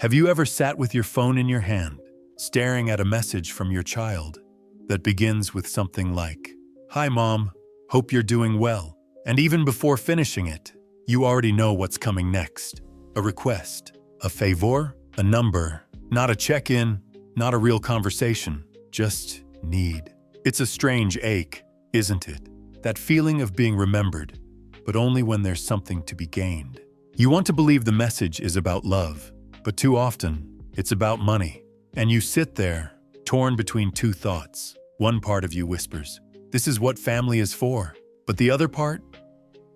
Have you ever sat with your phone in your hand, staring at a message from your child that begins with something like, "Hi Mom, hope you're doing well." And even before finishing it, you already know what's coming next. A request, a favor, a number, not a check-in, not a real conversation, just need. It's a strange ache, isn't it? That feeling of being remembered, but only when there's something to be gained. You want to believe the message is about love, but too often, it's about money. And you sit there, torn between two thoughts. One part of you whispers, "This is what family is for." But the other part,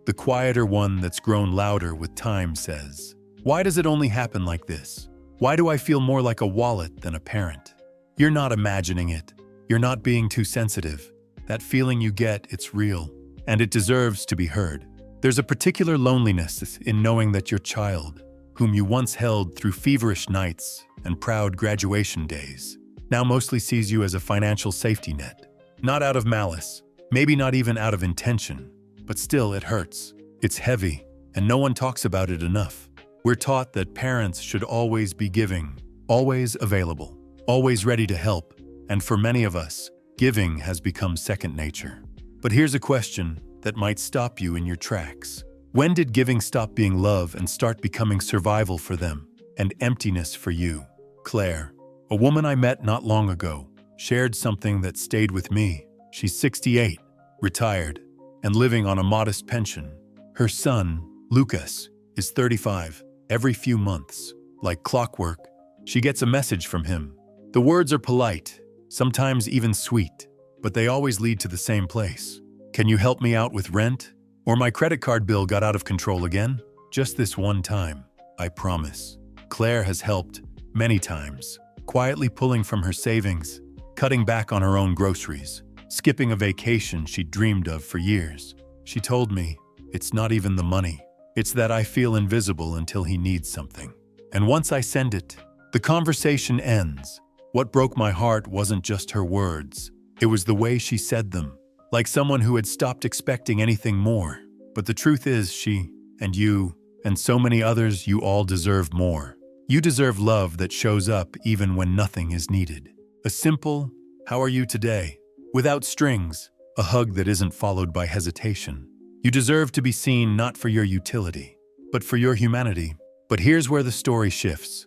the quieter one that's grown louder with time, says, "Why does it only happen like this? Why do I feel more like a wallet than a parent?" You're not imagining it. You're not being too sensitive. That feeling you get, it's real, and it deserves to be heard. There's a particular loneliness in knowing that your child, whom you once held through feverish nights and proud graduation days, now mostly sees you as a financial safety net. Not out of malice, maybe not even out of intention, but still it hurts. It's heavy, and no one talks about it enough. We're taught that parents should always be giving, always available, always ready to help, and for many of us, giving has become second nature. But here's a question that might stop you in your tracks. When did giving stop being love and start becoming survival for them and emptiness for you? Claire, a woman I met not long ago, shared something that stayed with me. She's 68, retired, and living on a modest pension. Her son, Lucas, is 35. Every few months, like clockwork, she gets a message from him. The words are polite, sometimes even sweet, but they always lead to the same place. "Can you help me out with rent? Or my credit card bill got out of control again? Just this one time, I promise." Claire has helped many times, quietly pulling from her savings, cutting back on her own groceries, skipping a vacation she'd dreamed of for years. She told me, "It's not even the money. It's that I feel invisible until he needs something. And once I send it, the conversation ends." What broke my heart wasn't just her words. It was the way she said them, like someone who had stopped expecting anything more. But the truth is, she, and you, and so many others, you all deserve more. You deserve love that shows up even when nothing is needed. A simple, "How are you today?" without strings, a hug that isn't followed by hesitation. You deserve to be seen not for your utility, but for your humanity. But here's where the story shifts.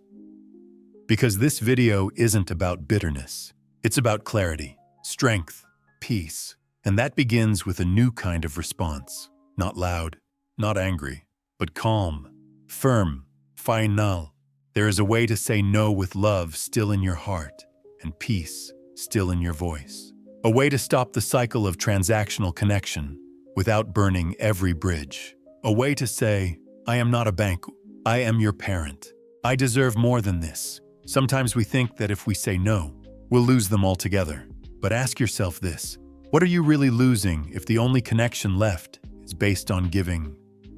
Because this video isn't about bitterness. It's about clarity, strength, peace. And that begins with a new kind of response. Not loud, not angry, but calm, firm, final. There is a way to say no with love still in your heart and peace still in your voice. A way to stop the cycle of transactional connection without burning every bridge. A way to say, "I am not a bank. I am your parent. I deserve more than this." Sometimes we think that if we say no, we'll lose them altogether. But ask yourself this: what are you really losing if the only connection left is based on giving?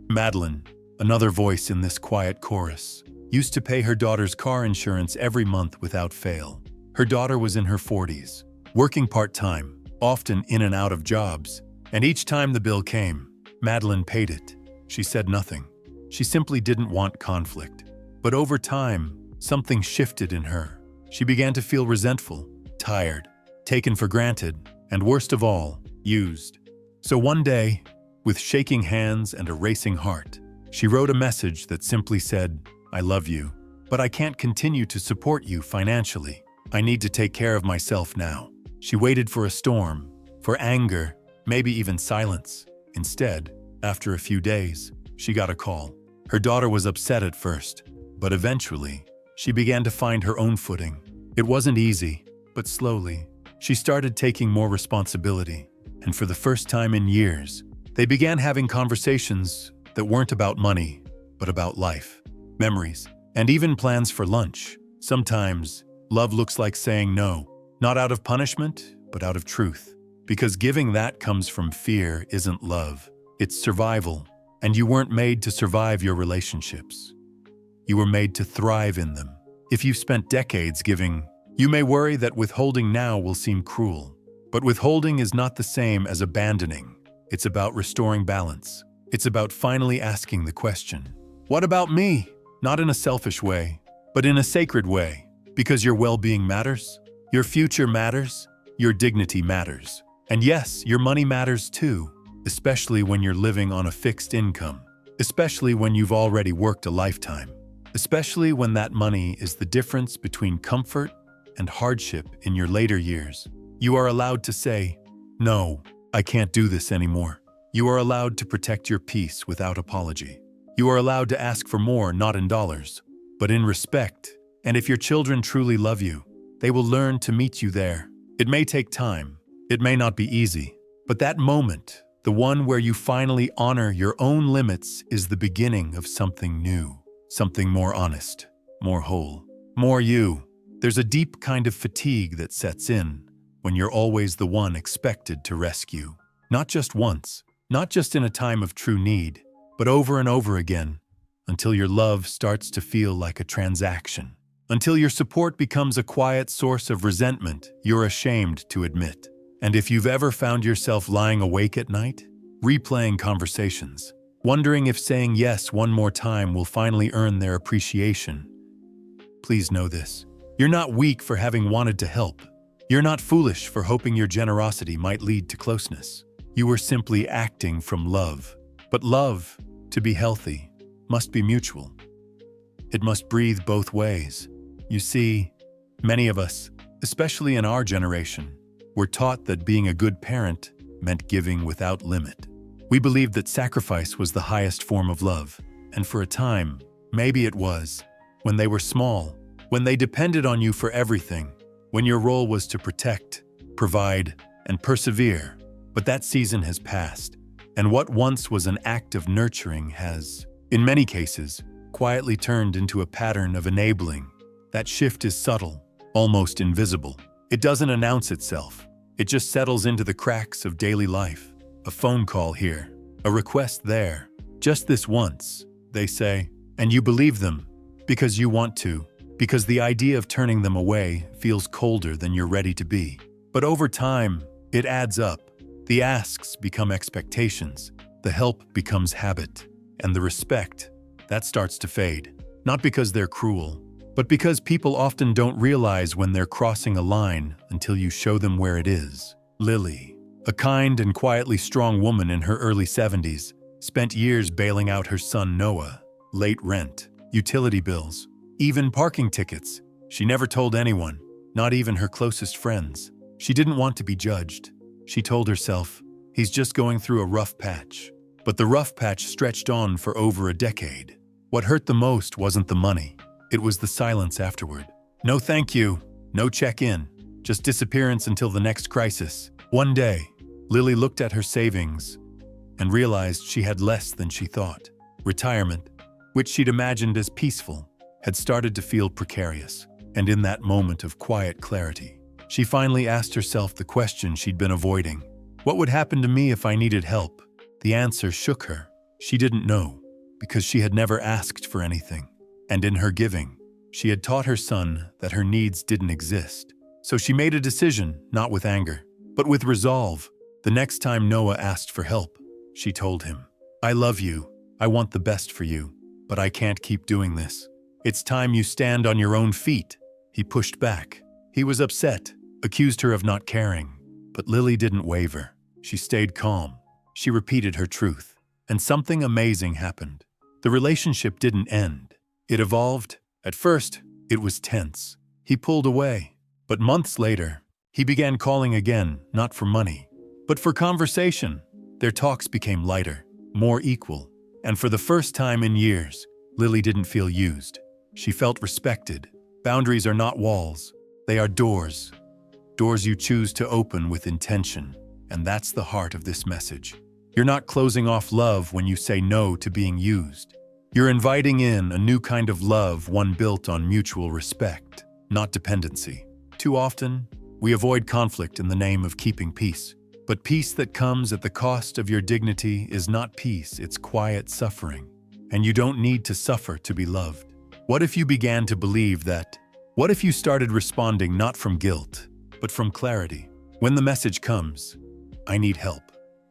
Madeline, another voice in this quiet chorus, used to pay her daughter's car insurance every month without fail. Her daughter was in her 40s, working part-time, often in and out of jobs, and each time the bill came, Madeline paid it. She said nothing. She simply didn't want conflict. But over time, something shifted in her. She began to feel resentful, tired, taken for granted, and worst of all, used. So one day, with shaking hands and a racing heart, she wrote a message that simply said, "I love you, but I can't continue to support you financially. I need to take care of myself now." She waited for a storm, for anger, maybe even silence. Instead, after a few days, she got a call. Her daughter was upset at first, but eventually, she began to find her own footing. It wasn't easy, but slowly, she started taking more responsibility. And for the first time in years, they began having conversations that weren't about money, but about life, memories, and even plans for lunch. Sometimes, love looks like saying no, not out of punishment, but out of truth. Because giving that comes from fear isn't love, it's survival. And you weren't made to survive your relationships. You were made to thrive in them. If you've spent decades giving, you may worry that withholding now will seem cruel. But withholding is not the same as abandoning. It's about restoring balance. It's about finally asking the question, "What about me?" Not in a selfish way, but in a sacred way, because your well-being matters, your future matters, your dignity matters. And yes, your money matters too, especially when you're living on a fixed income, especially when you've already worked a lifetime, especially when that money is the difference between comfort and hardship in your later years. You are allowed to say, "No, I can't do this anymore." You are allowed to protect your peace without apology. You are allowed to ask for more, not in dollars, but in respect. And if your children truly love you, they will learn to meet you there. It may take time. It may not be easy. But that moment, the one where you finally honor your own limits, is the beginning of something new, something more honest, more whole, more you. There's a deep kind of fatigue that sets in when you're always the one expected to rescue. Not just once, not just in a time of true need, but over and over again, until your love starts to feel like a transaction, until your support becomes a quiet source of resentment you're ashamed to admit. And if you've ever found yourself lying awake at night, replaying conversations, wondering if saying yes one more time will finally earn their appreciation, please know this. You're not weak for having wanted to help. You're not foolish for hoping your generosity might lead to closeness. You were simply acting from love. But love, to be healthy, must be mutual. It must breathe both ways. You see, many of us, especially in our generation, were taught that being a good parent meant giving without limit. We believed that sacrifice was the highest form of love, and for a time, maybe it was, when they were small, when they depended on you for everything, when your role was to protect, provide, and persevere. But that season has passed, and what once was an act of nurturing has, in many cases, quietly turned into a pattern of enabling. That shift is subtle, almost invisible. It doesn't announce itself. It just settles into the cracks of daily life. A phone call here, a request there. Just this once, they say, and you believe them because you want to, because the idea of turning them away feels colder than you're ready to be. But over time, it adds up. The asks become expectations, the help becomes habit, and the respect, that starts to fade. Not because they're cruel, but because people often don't realize when they're crossing a line until you show them where it is. Lily, a kind and quietly strong woman in her early 70s, spent years bailing out her son Noah, late rent, utility bills, even parking tickets. She never told anyone, not even her closest friends. She didn't want to be judged. She told herself, he's just going through a rough patch. But the rough patch stretched on for over a decade. What hurt the most wasn't the money. It was the silence afterward. No thank you, no check-in, just disappearance until the next crisis. One day, Lily looked at her savings and realized she had less than she thought. Retirement, which she'd imagined as peaceful, had started to feel precarious. And in that moment of quiet clarity, she finally asked herself the question she'd been avoiding. What would happen to me if I needed help? The answer shook her. She didn't know, because she had never asked for anything. And in her giving, she had taught her son that her needs didn't exist. So she made a decision, not with anger, but with resolve. The next time Noah asked for help, she told him, I love you, I want the best for you, but I can't keep doing this. It's time you stand on your own feet. He pushed back. He was upset, accused her of not caring. But Lily didn't waver. She stayed calm. She repeated her truth. And something amazing happened. The relationship didn't end. It evolved. At first, it was tense. He pulled away. But months later, he began calling again, not for money, but for conversation. Their talks became lighter, more equal. And for the first time in years, Lily didn't feel used. She felt respected. Boundaries are not walls. They are doors. Doors you choose to open with intention. And that's the heart of this message. You're not closing off love when you say no to being used. You're inviting in a new kind of love, one built on mutual respect, not dependency. Too often, we avoid conflict in the name of keeping peace. But peace that comes at the cost of your dignity is not peace, it's quiet suffering. And you don't need to suffer to be loved. What if you began to believe that? What if you started responding not from guilt, but from clarity? When the message comes, I need help.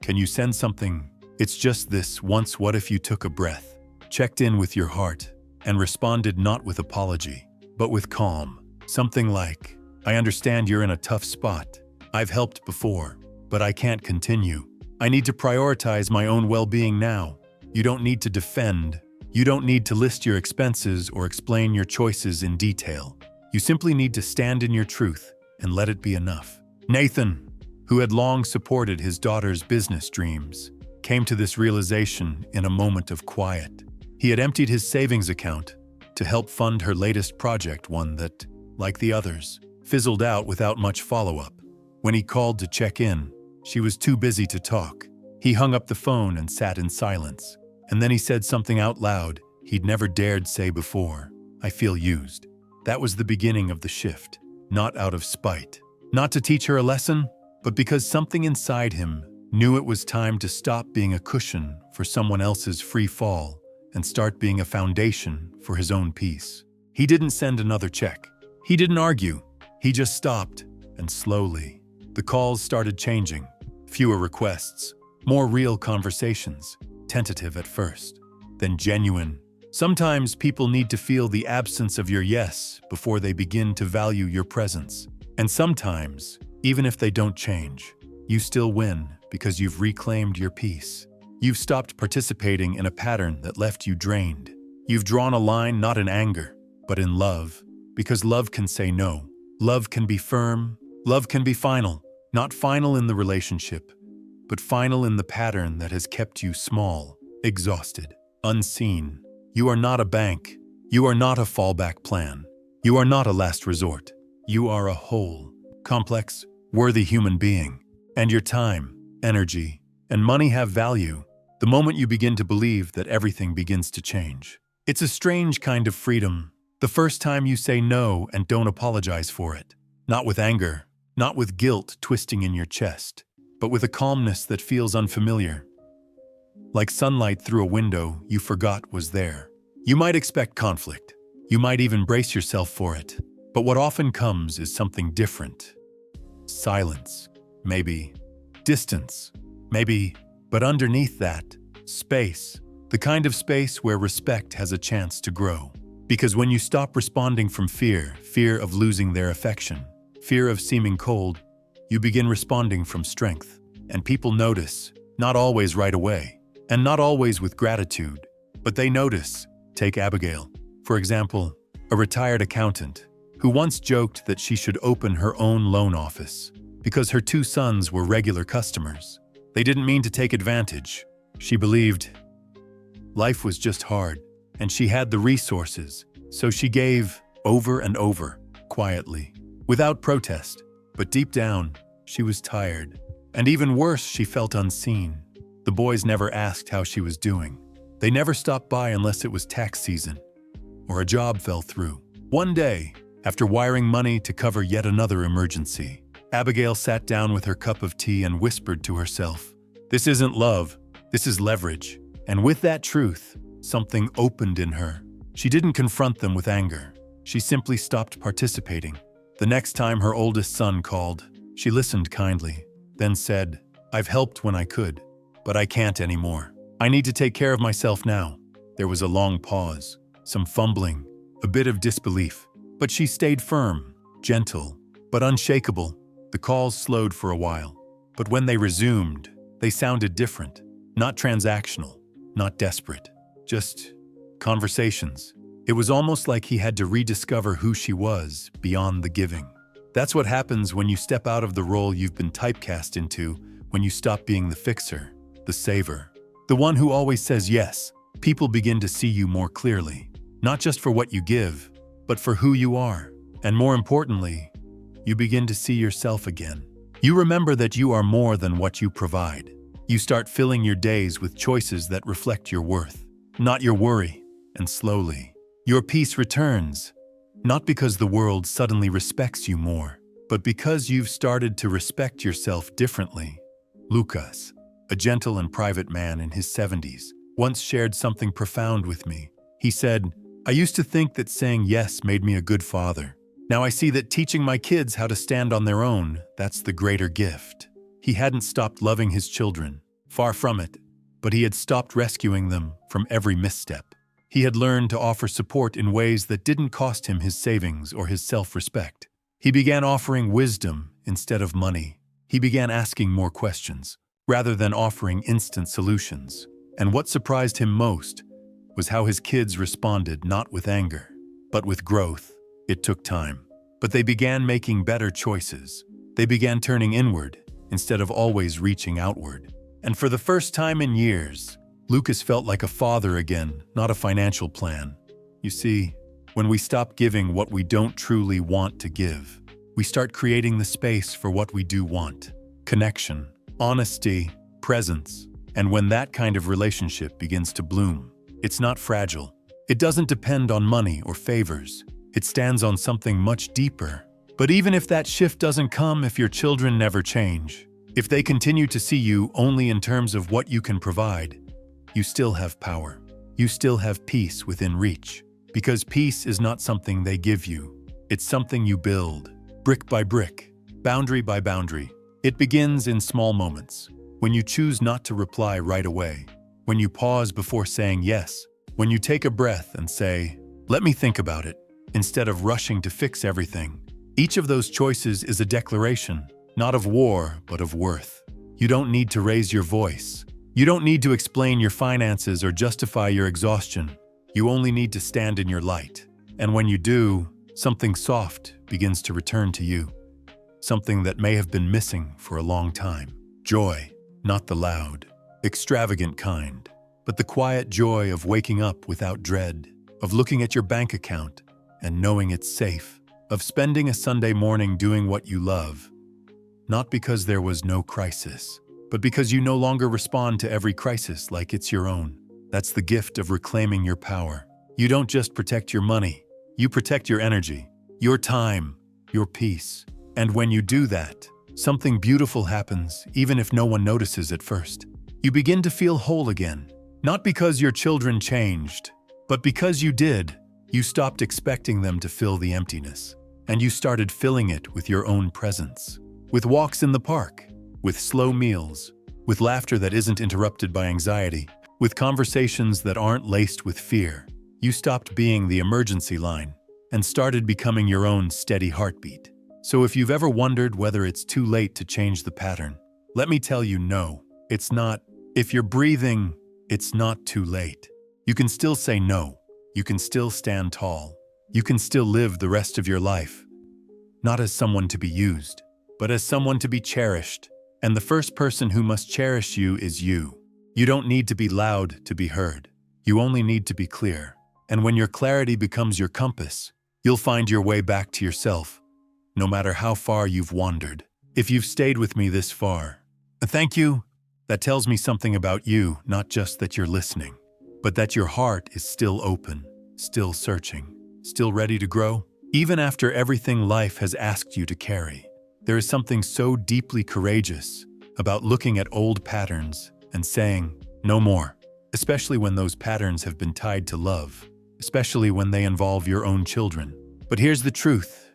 Can you send something? It's just this once. What if you took a breath, checked in with your heart, and responded not with apology, but with calm. Something like, I understand you're in a tough spot. I've helped before, but I can't continue. I need to prioritize my own well-being now. You don't need to defend. You don't need to list your expenses or explain your choices in detail. You simply need to stand in your truth and let it be enough. Nathan, who had long supported his daughter's business dreams, came to this realization in a moment of quiet. He had emptied his savings account to help fund her latest project, one that, like the others, fizzled out without much follow-up. When he called to check in, she was too busy to talk. He hung up the phone and sat in silence. And then he said something out loud he'd never dared say before. I feel used. That was the beginning of the shift, not out of spite. Not to teach her a lesson, but because something inside him knew it was time to stop being a cushion for someone else's free fall and start being a foundation for his own peace. He didn't send another check. He didn't argue. He just stopped, and slowly, the calls started changing. Fewer requests, more real conversations, tentative at first, then genuine. Sometimes people need to feel the absence of your yes before they begin to value your presence. And sometimes, even if they don't change, you still win because you've reclaimed your peace. You've stopped participating in a pattern that left you drained. You've drawn a line not in anger, but in love, because love can say no. Love can be firm. Love can be final. Not final in the relationship, but final in the pattern that has kept you small, exhausted, unseen. You are not a bank. You are not a fallback plan. You are not a last resort. You are a whole, complex, worthy human being. And your time, energy, and money have value the moment you begin to believe that everything begins to change. It's a strange kind of freedom, the first time you say no and don't apologize for it. Not with anger, not with guilt twisting in your chest, but with a calmness that feels unfamiliar. Like sunlight through a window you forgot was there. You might expect conflict. You might even brace yourself for it. But what often comes is something different. Silence, maybe. Distance, maybe. But underneath that, space. The kind of space where respect has a chance to grow. Because when you stop responding from fear of losing their affection, fear of seeming cold, you begin responding from strength. And people notice, not always right away, and not always with gratitude, but they notice. Take Abigail, for example, a retired accountant, who once joked that she should open her own loan office because her 2 sons were regular customers. They didn't mean to take advantage. She believed life was just hard, and she had the resources, so she gave over and over, quietly, without protest. But deep down, she was tired. And even worse, she felt unseen. The boys never asked how she was doing. They never stopped by unless it was tax season or a job fell through. One day, after wiring money to cover yet another emergency, Abigail sat down with her cup of tea and whispered to herself, "This isn't love, this is leverage." And with that truth, something opened in her. She didn't confront them with anger. She simply stopped participating. The next time her oldest son called, she listened kindly, then said, "I've helped when I could, but I can't anymore. I need to take care of myself now." There was a long pause, some fumbling, a bit of disbelief, but she stayed firm, gentle, but unshakable. The calls slowed for a while, but when they resumed, they sounded different, not transactional, not desperate, just conversations. It was almost like he had to rediscover who she was beyond the giving. That's what happens when you step out of the role you've been typecast into, when you stop being the fixer, the saver, the one who always says yes. People begin to see you more clearly, not just for what you give, but for who you are. And more importantly, you begin to see yourself again. You remember that you are more than what you provide. You start filling your days with choices that reflect your worth, not your worry. And slowly, your peace returns, not because the world suddenly respects you more, but because you've started to respect yourself differently. Lucas, a gentle and private man in his 70s, once shared something profound with me. He said, "I used to think that saying yes made me a good father. Now I see that teaching my kids how to stand on their own, that's the greater gift." He hadn't stopped loving his children, far from it, but he had stopped rescuing them from every misstep. He had learned to offer support in ways that didn't cost him his savings or his self-respect. He began offering wisdom instead of money. He began asking more questions, rather than offering instant solutions. And what surprised him most was how his kids responded, not with anger, but with growth. It took time, but they began making better choices. They began turning inward instead of always reaching outward. And for the first time in years, Lucas felt like a father again, not a financial plan. You see, when we stop giving what we don't truly want to give, we start creating the space for what we do want. Connection, honesty, presence. And when that kind of relationship begins to bloom, it's not fragile. It doesn't depend on money or favors. It stands on something much deeper. But even if that shift doesn't come, if your children never change, if they continue to see you only in terms of what you can provide, you still have power. You still have peace within reach. Because peace is not something they give you. It's something you build, brick by brick, boundary by boundary. It begins in small moments, when you choose not to reply right away, when you pause before saying yes, when you take a breath and say, "Let me think about it," instead of rushing to fix everything. Each of those choices is a declaration, not of war, but of worth. You don't need to raise your voice. You don't need to explain your finances or justify your exhaustion. You only need to stand in your light. And when you do, something soft begins to return to you. Something that may have been missing for a long time. Joy, not the loud, extravagant kind, but the quiet joy of waking up without dread, of looking at your bank account and knowing it's safe, of spending a Sunday morning doing what you love, not because there was no crisis, but because you no longer respond to every crisis like it's your own. That's the gift of reclaiming your power. You don't just protect your money, you protect your energy, your time, your peace. And when you do that, something beautiful happens, even if no one notices at first. You begin to feel whole again, not because your children changed, but because you did. You stopped expecting them to fill the emptiness, and you started filling it with your own presence, with walks in the park, with slow meals, with laughter that isn't interrupted by anxiety, with conversations that aren't laced with fear. You stopped being the emergency line and started becoming your own steady heartbeat. So if you've ever wondered whether it's too late to change the pattern, let me tell you, no, it's not. If you're breathing, it's not too late. You can still say no. You can still stand tall. You can still live the rest of your life, not as someone to be used, but as someone to be cherished. And the first person who must cherish you is you. You don't need to be loud to be heard. You only need to be clear. And when your clarity becomes your compass, you'll find your way back to yourself, no matter how far you've wandered. If you've stayed with me this far, thank you. That tells me something about you, not just that you're listening, but that your heart is still open, still searching, still ready to grow. Even after everything life has asked you to carry, there is something so deeply courageous about looking at old patterns and saying, no more, especially when those patterns have been tied to love, especially when they involve your own children. But here's the truth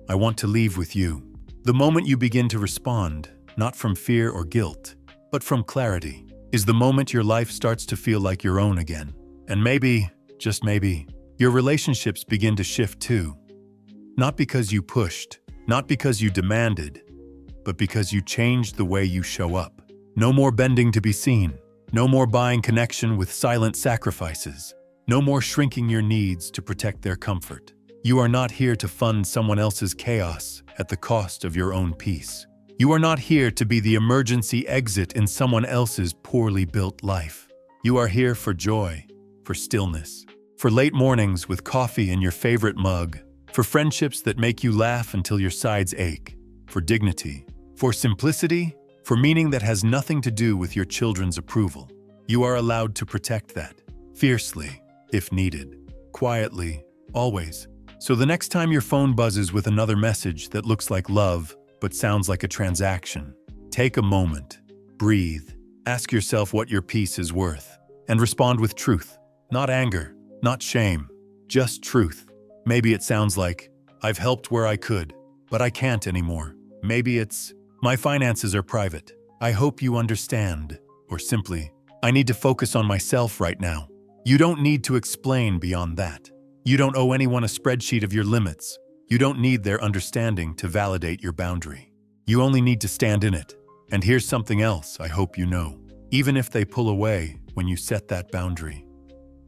I want to leave with you. The moment you begin to respond, not from fear or guilt, but from clarity, is the moment your life starts to feel like your own again. And maybe, just maybe, your relationships begin to shift too. Not because you pushed, not because you demanded, but because you changed the way you show up. No more bending to be seen. No more buying connection with silent sacrifices. No more shrinking your needs to protect their comfort. You are not here to fund someone else's chaos at the cost of your own peace. You are not here to be the emergency exit in someone else's poorly built life. You are here for joy, for stillness, for late mornings with coffee in your favorite mug, for friendships that make you laugh until your sides ache, for dignity, for simplicity, for meaning that has nothing to do with your children's approval. You are allowed to protect that, fiercely, if needed, quietly, always. So the next time your phone buzzes with another message that looks like love but sounds like a transaction, take a moment, breathe, ask yourself what your peace is worth, and respond with truth, not anger, not shame, just truth. Maybe it sounds like, I've helped where I could, but I can't anymore. Maybe it's, my finances are private. I hope you understand. Or simply, I need to focus on myself right now. You don't need to explain beyond that. You don't owe anyone a spreadsheet of your limits. You don't need their understanding to validate your boundary. You only need to stand in it. And here's something else I hope you know. Even if they pull away when you set that boundary,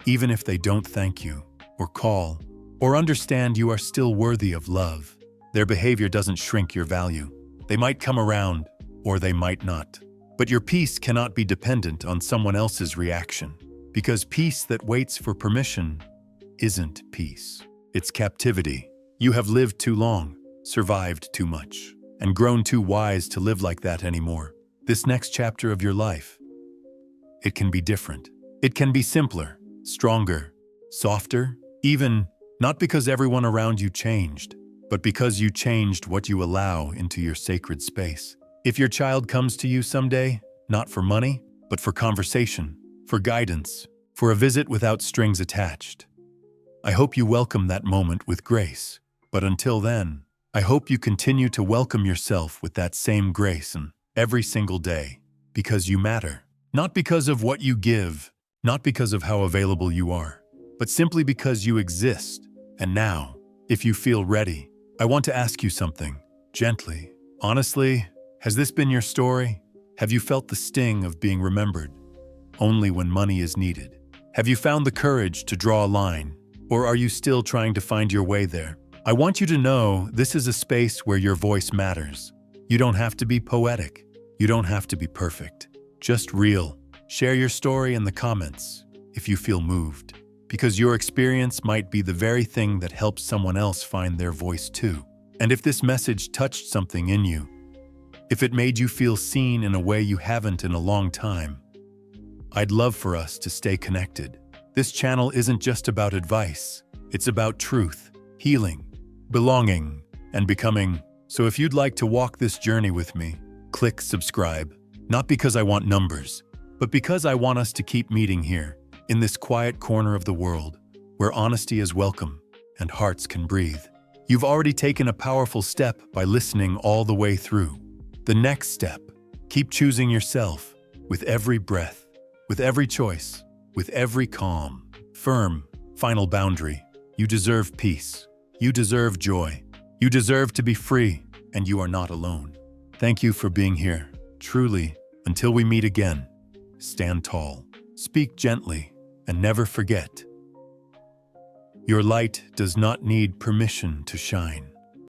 even if they don't thank you, or call, or understand you are still worthy of love, their behavior doesn't shrink your value. They might come around, or they might not. But your peace cannot be dependent on someone else's reaction, because peace that waits for permission isn't peace. It's captivity. You have lived too long, survived too much, and grown too wise to live like that anymore. This next chapter of your life, it can be different. It can be simpler, stronger, softer, even not because everyone around you changed, but because you changed what you allow into your sacred space. If your child comes to you someday, not for money, but for conversation, for guidance, for a visit without strings attached, I hope you welcome that moment with grace. But until then, I hope you continue to welcome yourself with that same grace and every single day, because you matter. Not because of what you give, not because of how available you are, but simply because you exist. And now, if you feel ready, I want to ask you something, gently. Honestly, has this been your story? Have you felt the sting of being remembered only when money is needed? Have you found the courage to draw a line, or are you still trying to find your way there? I want you to know this is a space where your voice matters. You don't have to be poetic. You don't have to be perfect. Just real. Share your story in the comments if you feel moved, because your experience might be the very thing that helps someone else find their voice too. And if this message touched something in you, if it made you feel seen in a way you haven't in a long time, I'd love for us to stay connected. This channel isn't just about advice. It's about truth, healing, belonging, and becoming. So if you'd like to walk this journey with me, click subscribe. Not because I want numbers, but because I want us to keep meeting here, in this quiet corner of the world, where honesty is welcome and hearts can breathe. You've already taken a powerful step by listening all the way through. The next step, keep choosing yourself with every breath, with every choice, with every calm, firm, final boundary. You deserve peace. You deserve joy. You deserve to be free, and you are not alone. Thank you for being here. Truly, until we meet again, stand tall, speak gently, and never forget, your light does not need permission to shine.